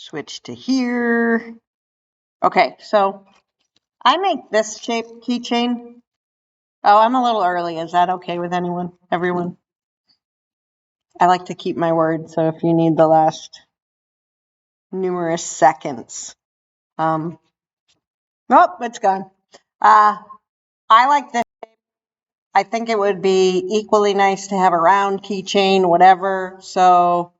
Switch to here. Okay, so I make this shape keychain. Oh, I'm a little early. Is that okay with everyone? I like to keep my word, so if you need the last numerous seconds. Nope, it's gone. I like this. I think it would be equally nice to have a round keychain, whatever. So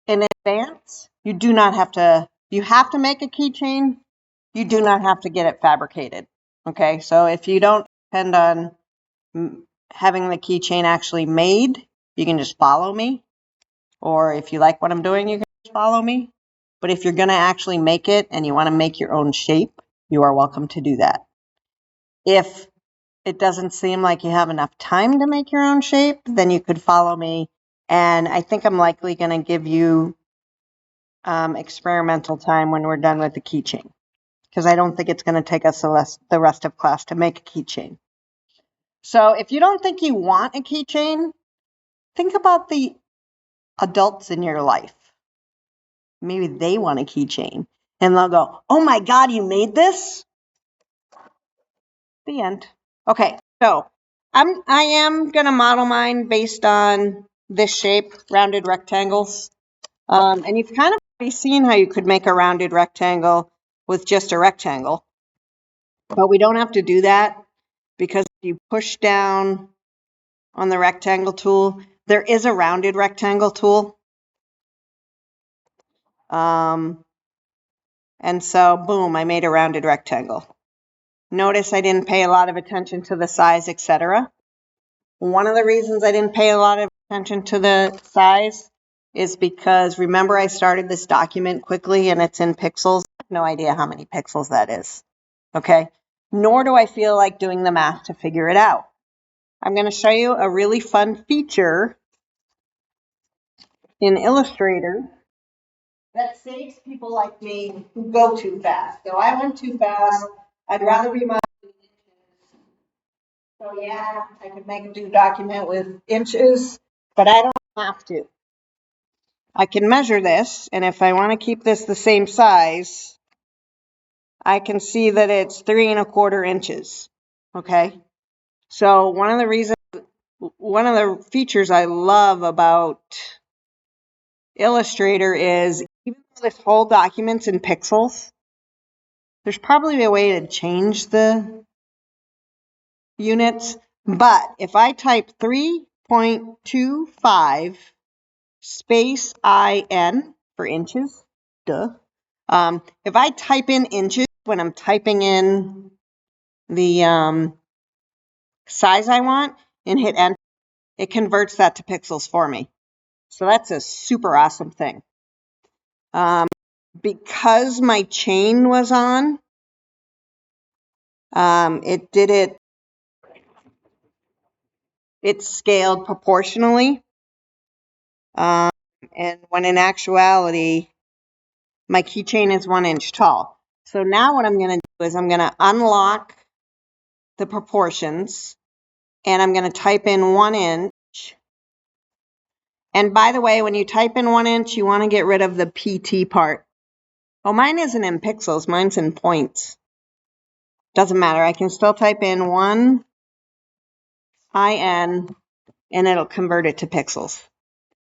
in advance, you have to make a keychain. You do not have to get it fabricated. Okay, so if you don't depend on having the keychain actually made, you can just follow me. Or if you like what I'm doing, you can just follow me. But if you're going to actually make it and you want to make your own shape, you are welcome to do that. If it doesn't seem like you have enough time to make your own shape, then you could follow me. And I think I'm likely going to give you experimental time when we're done with the keychain, because I don't think it's going to take us the rest of class to make a keychain. So if you don't think you want a keychain, think about the adults in your life. Maybe they want a keychain and they'll go, "Oh my God, you made this?" The end. Okay, so I am gonna model mine based on this shape, rounded rectangles. And you've kind of already seen how you could make a rounded rectangle with just a rectangle. But we don't have to do that, because if you push down on the rectangle tool, there is a rounded rectangle tool. And so, boom, I made a rounded rectangle. Notice I didn't pay a lot of attention to the size, etc. One of the reasons I didn't pay a lot of attention to the size is because, remember, I started this document quickly and it's in pixels. I have no idea how many pixels that is. Okay? Nor do I feel like doing the math to figure it out. I'm going to show you a really fun feature in Illustrator that saves people like me who go too fast. So I went too fast. I'd rather be modeling inches. So yeah, I could make a new document with inches, but I don't have to. I can measure this, and if I want to keep this the same size, I can see that it's 3¼ inches. Okay, so one of the features I love about Illustrator is, even though this whole document's in pixels, there's probably a way to change the units. But if I type 3.25 space IN for inches, duh. If I type in inches when I'm typing in the size I want and hit enter, it converts that to pixels for me. So that's a super awesome thing. Because my chain was on, it scaled proportionally. And when in actuality, my keychain is 1 inch tall. So now what I'm going to do is I'm going to unlock the proportions, and I'm going to type in 1 inch. And by the way, when you type in 1 inch, you want to get rid of the PT part. Oh, mine isn't in pixels, mine's in points. Doesn't matter, I can still type in 1 IN and it'll convert it to pixels.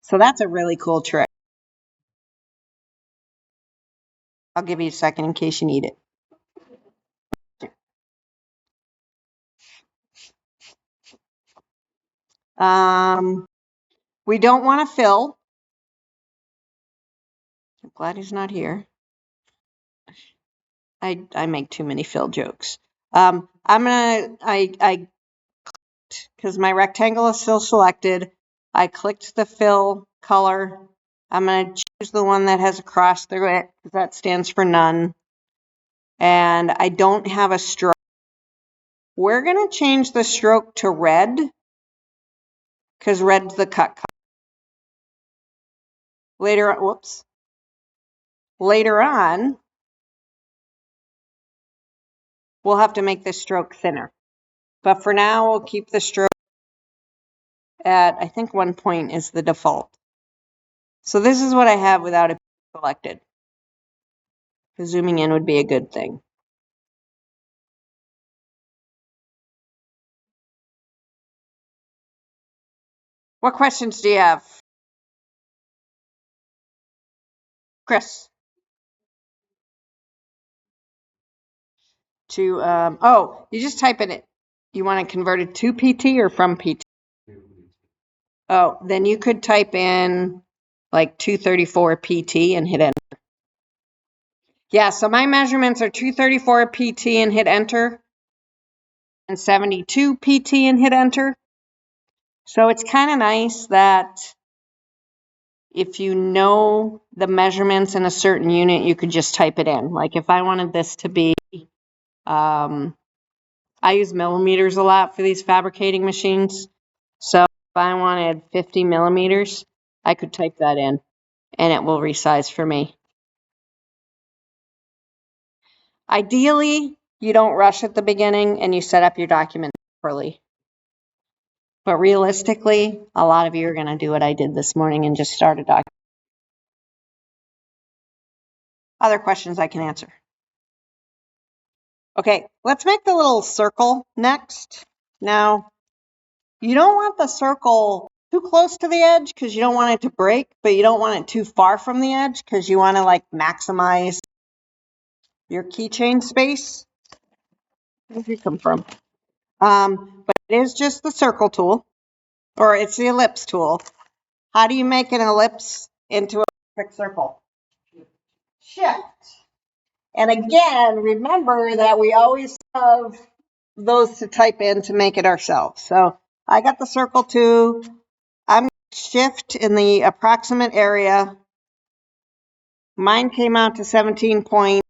So that's a really cool trick. I'll give you a second in case you need it. We don't want to fill. I'm glad he's not here. I make too many fill jokes. I'm gonna, because my rectangle is still selected, I clicked the fill color. I'm gonna choose the one that has a cross through it, because that stands for none. And I don't have a stroke. We're gonna change the stroke to red, because red's the cut color. Later on, we'll have to make this stroke thinner. But for now, we'll keep the stroke at, I think 1 point is the default. So this is what I have without a selected. Zooming in would be a good thing. What questions do you have? Chris? Oh, you just type in it. You want to convert it to PT or from PT? Oh, then you could type in like 234 PT and hit enter. Yeah, so my measurements are 234 PT and hit enter, and 72 PT and hit enter. So it's kind of nice that if you know the measurements in a certain unit, you could just type it in. Like if I wanted this to be, I use millimeters a lot for these fabricating machines. So if I wanted 50 millimeters, I could type that in and it will resize for me. Ideally, you don't rush at the beginning and you set up your document properly. But realistically, a lot of you are going to do what I did this morning and just start a document. Other questions I can answer. Okay, let's make the little circle next. Now, you don't want the circle too close to the edge because you don't want it to break, but you don't want it too far from the edge because you want to like maximize your keychain space. Where did you come from? But it is just the circle tool, or it's the ellipse tool. How do you make an ellipse into a perfect circle? Shift. And again, remember that we always have those to type in to make it ourselves. So I got the circle too. I'm going to shift in the approximate area. Mine came out to 17 point.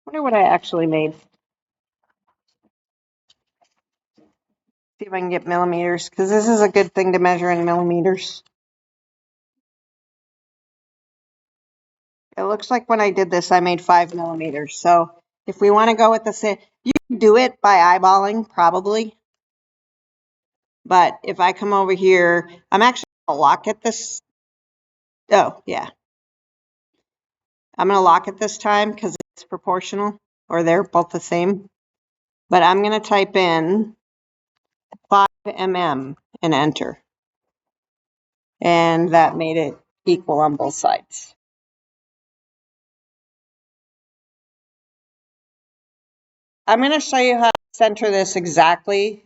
I wonder what I actually made. See if I can get millimeters, because this is a good thing to measure in millimeters. It looks like when I did this, I made 5 millimeters. So if we want to go with the same, you can do it by eyeballing, probably. But if I come over here, I'm actually going to lock it this. Oh, yeah. I'm going to lock it this time because it's proportional, or they're both the same. But I'm going to type in 5 mm and enter. And that made it equal on both sides. I'm going to show you how to center this exactly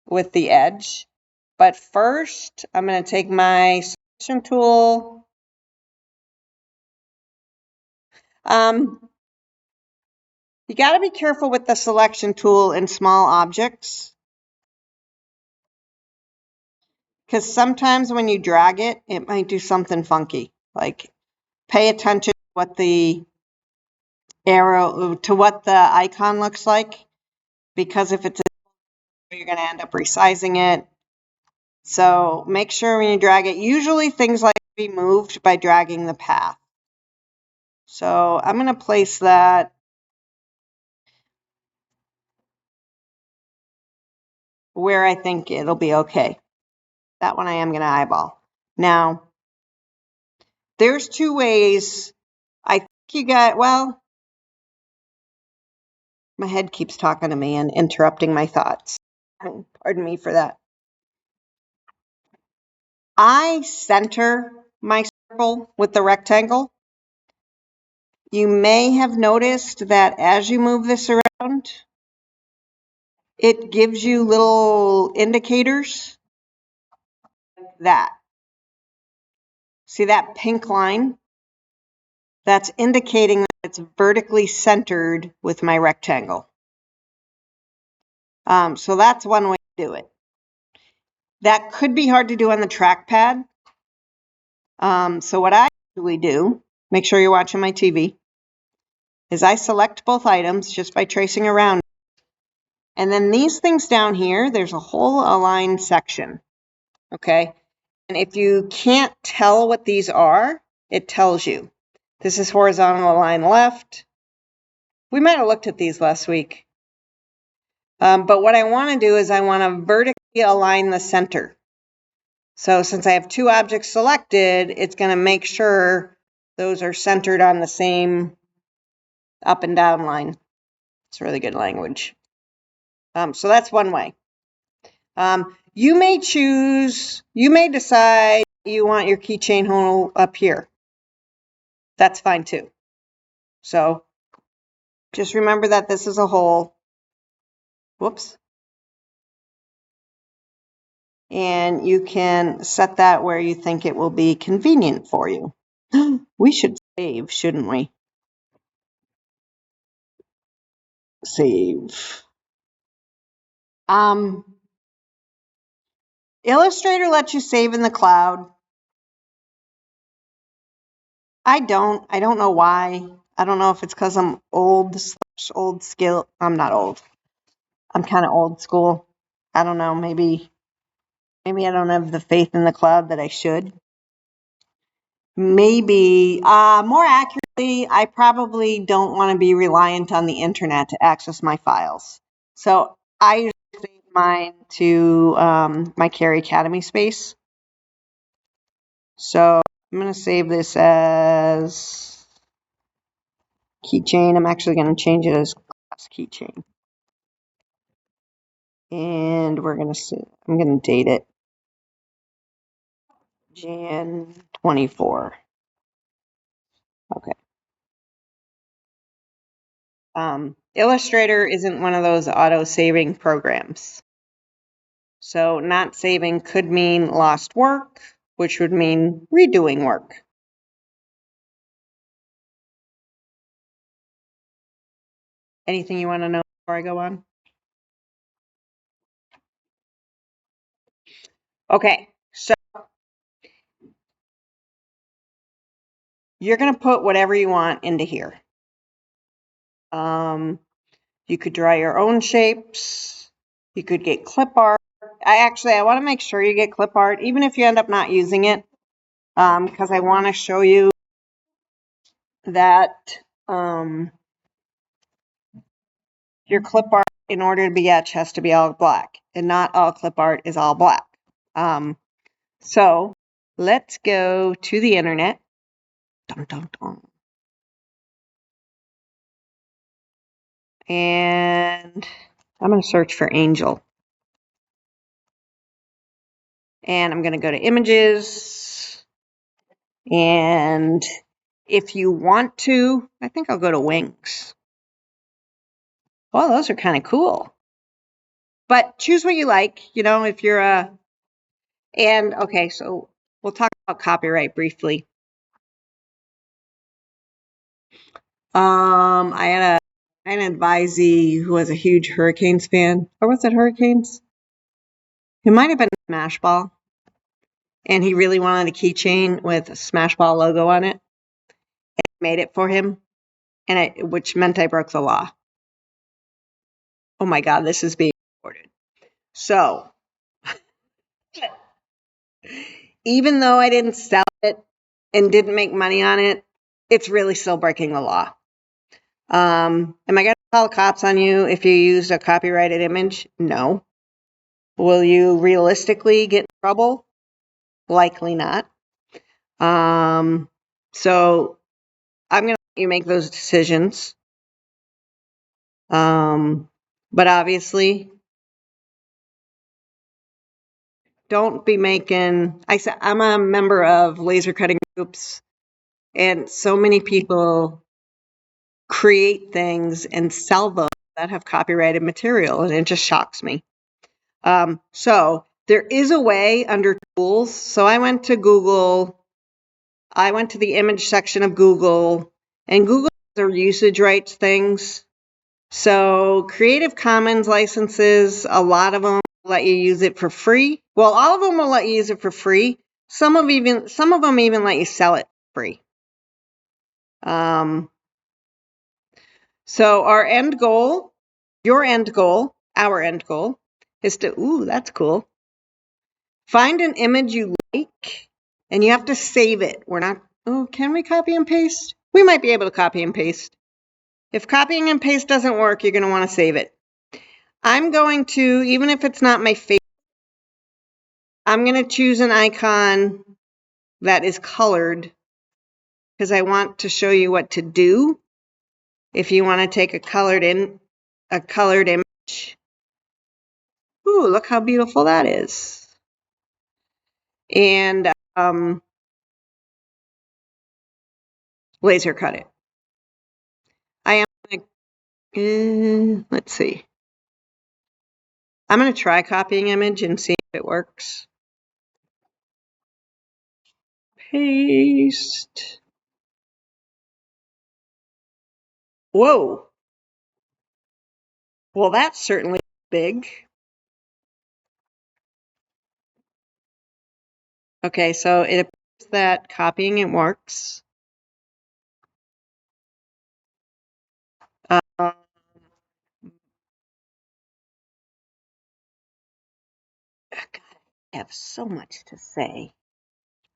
with the edge. But first, I'm going to take my selection tool. You got to be careful with the selection tool in small objects, because sometimes when you drag it, it might do something funky. Like pay attention to what the arrow, to what the icon looks like, because if it's you're going to end up resizing it. So make sure when you drag it, usually things like be moved by dragging the path. So I'm going to place that where I think it'll be okay. That one I am going to eyeball. Now, there's 2 ways. I think you got, well, my head keeps talking to me and interrupting my thoughts. Pardon me for that. I center my circle with the rectangle. You may have noticed that as you move this around, it gives you little indicators like that. See that pink line? That's indicating that it's vertically centered with my rectangle. So that's one way to do it. That could be hard to do on the trackpad. So what I usually do, make sure you're watching my TV, is I select both items just by tracing around. And then these things down here, there's a whole align section. Okay. And if you can't tell what these are, it tells you. This is horizontal align left. We might have looked at these last week. But what I want to do is I want to vertically align the center. So since I have 2 objects selected, it's going to make sure those are centered on the same up and down line. It's really good language. So that's one way. You may decide you want your keychain hole up here. That's fine too. So just remember that this is a hole. Whoops. And you can set that where you think it will be convenient for you. We should save, shouldn't we? Save. Illustrator lets you save in the cloud. I don't know why. I don't know if it's because I'm old skill. I'm not old. I'm kind of old school. I don't know. Maybe I don't have the faith in the cloud that I should. Maybe, more accurately, I probably don't want to be reliant on the internet to access my files. So I usually save mine to my Carry Academy space. So I'm going to save this as keychain. I'm actually going to change it as class keychain. And I'm going to date it Jan 24. Okay. Illustrator isn't one of those auto-saving programs. So not saving could mean lost work, which would mean redoing work. Anything you want to know before I go on? Okay, so you're going to put whatever you want into here. You could draw your own shapes. You could get clip art. I want to make sure you get clip art, even if you end up not using it, because I want to show you that your clip art, in order to be etched, has to be all black, and not all clip art is all black. So let's go to the internet. Dun, dun, dun. And I'm going to search for angel. And I'm going to go to images. And if you want to, I think I'll go to wings. Well, those are kind of cool. But choose what you like, if you're and okay, so we'll talk about copyright briefly. I had an advisee who was a huge Hurricanes fan. Or was it Hurricanes? It might have been Smashball. And he really wanted a keychain with a Smashball logo on it. And I made it for him, which meant I broke the law. Oh my God, this is being recorded. So, even though I didn't sell it and didn't make money on it, it's really still breaking the law. Am I going to call the cops on you if you used a copyrighted image? No. Will you realistically get in trouble? Likely not. So I'm going to let you make those decisions. But obviously, don't be making, I'm a member of laser cutting groups, and so many people create things and sell them that have copyrighted material, and it just shocks me. So there is a way under tools. So I went to Google. I went to the image section of Google, and Google has their usage rights things. So Creative Commons licenses, a lot of them let you use it for free. Well, all of them will let you use it for free. Some of them even let you sell it for free. So our end goal is to, ooh, that's cool. Find an image you like, and you have to save it. Can we copy and paste? We might be able to copy and paste. If copying and paste doesn't work, you're going to want to save it. I'm going to, even if it's not my favorite, I'm going to choose an icon that is colored because I want to show you what to do if you want to take a colored image. Ooh, look how beautiful that is. And laser cut it. I am gonna, let's see. I'm going to try copying image and see if it works. Paste. Whoa. Well, that's certainly big. Okay, so it appears that copying it works. God, I have so much to say.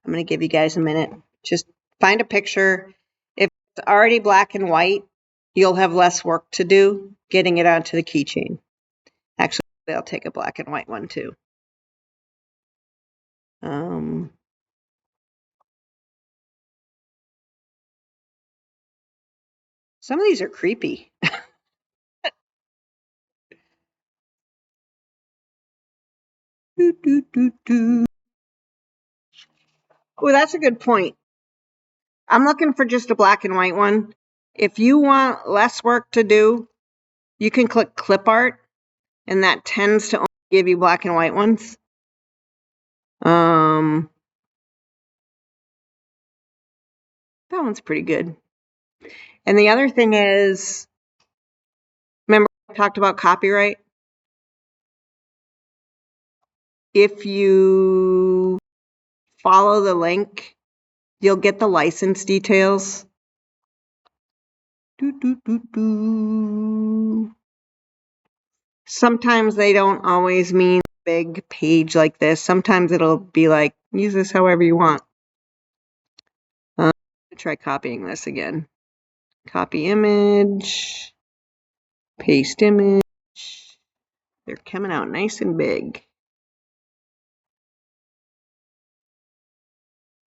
I'm going to give you guys a minute. Just find a picture. If it's already black and white, you'll have less work to do getting it onto the keychain. Actually, I'll take a black and white one too. Some of these are creepy. Oh, that's a good point. I'm looking for just a black and white one. If you want less work to do, you can click clip art, and that tends to only give you black and white ones. That one's pretty good. And the other thing is, remember I talked about copyright? If you follow the link, you'll get the license details. Sometimes they don't always mean a big page like this. Sometimes it'll be like, use this however you want. Try copying this again. Copy image, paste image. They're coming out nice and big,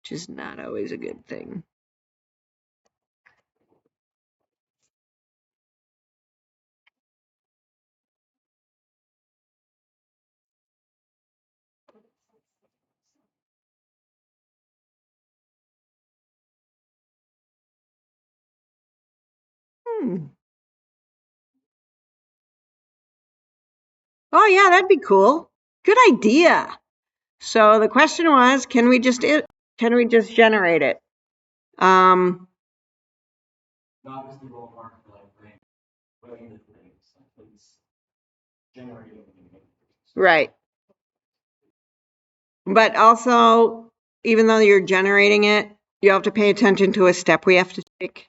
which is not always a good thing. Oh yeah, that'd be cool. Good idea. So the question was, can we just generate it? Right. But also, even though you're generating it, you have to pay attention to a step we have to take.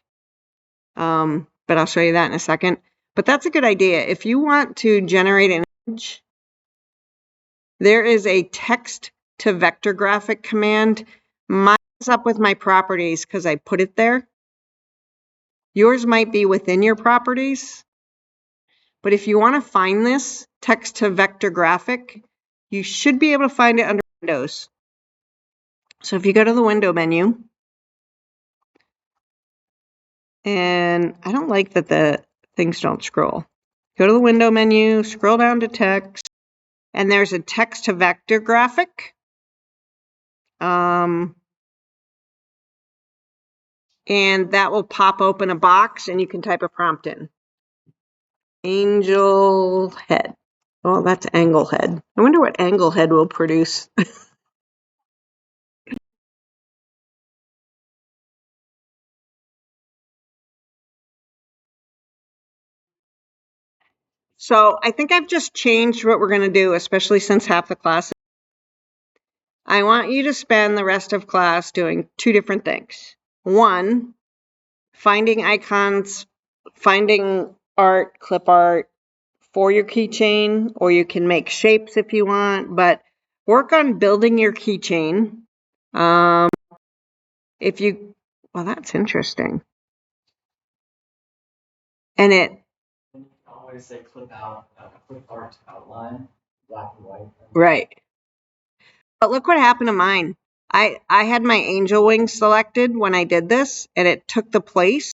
But I'll show you that in a second. But that's a good idea. If you want to generate an image, there is a text to vector graphic command. Mine's up with my properties because I put it there. Yours might be within your properties. But if you want to find this text to vector graphic, you should be able to find it under Windows. So if you go to the window menu, and I don't like that the things don't scroll. Go to the window menu, scroll down to text, and there's a text to vector graphic. And that will pop open a box and you can type a prompt in. Angel head. Oh, that's angle head. I wonder what angle head will produce. So I think I've just changed what we're going to do, especially since half the class. I want you to spend the rest of class doing two different things. One, finding icons, finding art, clip art for your keychain, or you can make shapes if you want, but work on building your keychain. If you, well, that's interesting. And it always say clip art outline, black and white. Right. But look what happened to mine. I had my angel wing selected when I did this, and it took the place.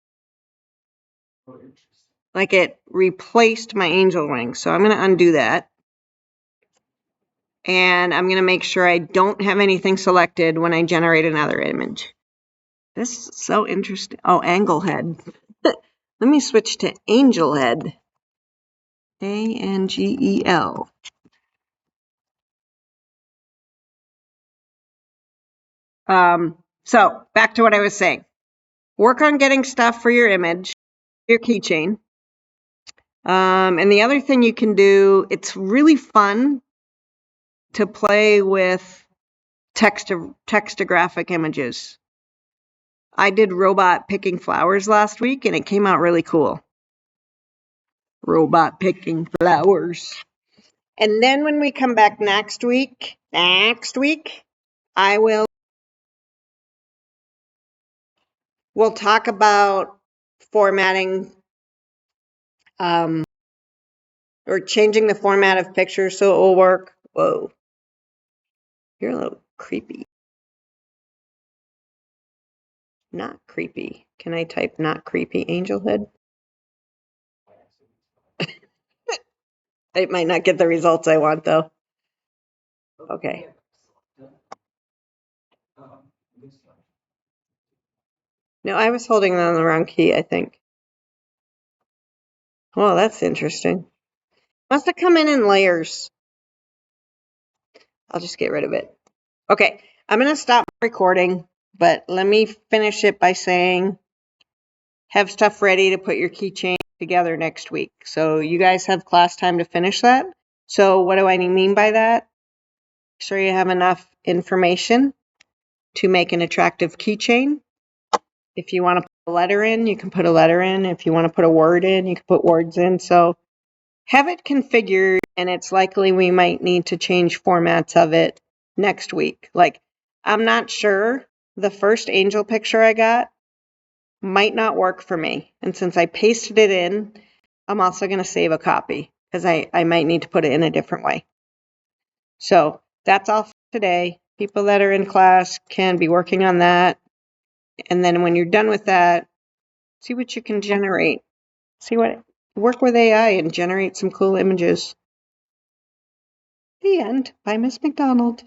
Like it replaced my angel wing. So I'm going to undo that. And I'm going to make sure I don't have anything selected when I generate another image. This is so interesting. Oh, angle head. Let me switch to angel head. Angel. So back to what I was saying. Work on getting stuff for your image, your keychain. And the other thing you can do, it's really fun to play with textographic images. I did robot picking flowers last week and it came out really cool. Robot picking flowers. And then when we come back next week, we'll talk about formatting or changing the format of pictures so it will work. Whoa, you're a little creepy. Not creepy. Can I type not creepy angel head? It might not get the results I want though. Okay. No, I was holding on the wrong key, I think. Well, that's interesting. Must have come in layers. I'll just get rid of it. Okay, I'm going to stop recording, but let me finish it by saying have stuff ready to put your keychain together next week. So you guys have class time to finish that. So what do I mean by that? Make sure you have enough information to make an attractive keychain. If you want to put a letter in, you can put a letter in. If you want to put a word in, you can put words in. So have it configured, and it's likely we might need to change formats of it next week. Like, I'm not sure. The first angel picture I got might not work for me. And since I pasted it in, I'm also going to save a copy because I might need to put it in a different way. So that's all for today. People that are in class can be working on that. And then when you're done with that, see what you can generate. Work with AI and generate some cool images. The end by Miss McDonald.